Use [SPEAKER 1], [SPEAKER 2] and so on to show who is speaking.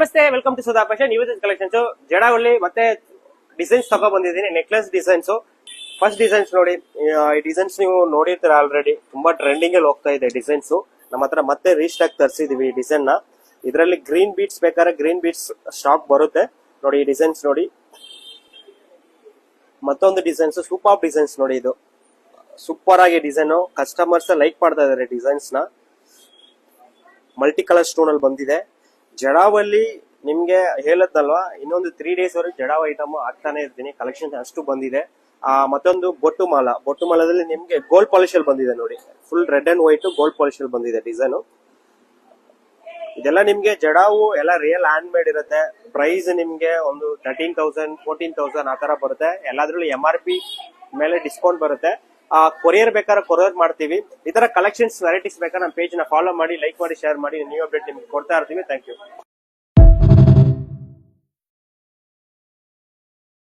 [SPEAKER 1] ನಮಸ್ತೆ, welcome to Sudha fashion. ಇವತ್ತಿನ collections ಜಡಾವಲ್ಲಿ ಮತ್ತೆ ಡಿಸೈನ್ಸ್ ತಗೋ ಬಂದಿದ್ದೀನಿ. Necklace designs. ಫಸ್ಟ್ ಡಿಸೈನ್ಸ್ ನೋಡಿ, ಈ ಡಿಸೈನ್ಸ್ ನೀವು ನೋಡಿರ್ತೀರ ಆಲ್ರೆಡಿ. ತುಂಬಾ ಟ್ರೆಂಡಿಂಗ್ ಅಲ್ಲಿ ಹೋಗ್ತಾ ಇದೆ ಡಿಸೈನ್ಸ್. ನಮ್ಮ ಹತ್ರ ಮತ್ತೆ ರೀಸ್ಟಾಕ್ ತರಿಸಿದೀವಿ ಈ ಡಿಸೈನ್ ನ. ಇದರಲ್ಲಿ ಗ್ರೀನ್ ಬೀಟ್ಸ್ ಬೇಕಾದ್ರೆ ಗ್ರೀನ್ ಬೀಟ್ಸ್ ಸ್ಟಾಕ್ ಬರುತ್ತೆ ನೋಡಿ. ಈ ಡಿಸೈನ್ಸ್ ನೋಡಿ. ಮತ್ತೊಂದು ಡಿಸೈನ್ಸ್ ಸೂಪರ್ ಡಿಸೈನ್ಸ್ ನೋಡಿ. ಇದು ಸೂಪರ್ ಆಗಿ ಡಿಸೈನ್, ಕಸ್ಟಮರ್ಸ್ ಲೈಕ್ ಮಾಡ್ತಾ ಇದಾರೆ ಡಿಸೈನ್ಸ್ ನ. ಮಲ್ಟಿ ಕಲರ್ ಸ್ಟೋನ್ ಅಲ್ಲಿ ಬಂದಿದೆ. ಜಡಾವಲ್ಲಿ ನಿಮ್ಗೆ ಹೇಳದ್ನಲ್ವಾ, ಇನ್ನೊಂದು 3 days ವರೆಗೆ ಜಡಾವ್ ಐಟಮ್ ಆಗ್ತಾನೆ ಇರ್ತೀನಿ. ಕಲೆಕ್ಷನ್ ಅಷ್ಟು ಬಂದಿದೆ. ಮತ್ತೊಂದು ಬೊಟ್ಟು ಮಾಲದಲ್ಲಿ ನಿಮ್ಗೆ ಗೋಲ್ಡ್ ಪಾಲಿಶ್ ಅಲ್ಲಿ ಬಂದಿದೆ ನೋಡಿ. Full red and white gold polish ಅಲ್ಲಿ ಬಂದಿದೆ ಡಿಸೈನ್. ಇದೆಲ್ಲ ನಿಮ್ಗೆ ಜಡಾವು ಎಲ್ಲ ರಿಯಲ್ ಹ್ಯಾಂಡ್ ಮೇಡ್ ಇರುತ್ತೆ. ಪ್ರೈಸ್ ನಿಮ್ಗೆ ಒಂದು 13,000 14,000 ಆ ತರ ಬರುತ್ತೆ. ಎಲ್ಲಾದ್ರಲ್ಲೂ MRP ಮೇಲೆ ಡಿಸ್ಕೌಂಟ್ ಬರುತ್ತೆ. ಕೊರಿಯರ್ ಬೇಕಾದ್ರೆ ಕೊರಿಯರ್ ಮಾಡ್ತೀವಿ. ಈ ತರ ಕಲೆಕ್ಷನ್ಸ್ ವೆರೈಟೀಸ್ ಬೇಕಾದ್ರೆ ನಮ್ಮ ಪೇಜ್ ನ ಫಾಲೋ ಮಾಡಿ, ಲೈಕ್ ಮಾಡಿ, ಶೇರ್ ಮಾಡಿ. ನ್ಯೂ ಅಪ್ಡೇಟ್ ನಿಮ್ಗೆ ಕೊಡ್ತಾ ಇರ್ತೀವಿ. Thank you.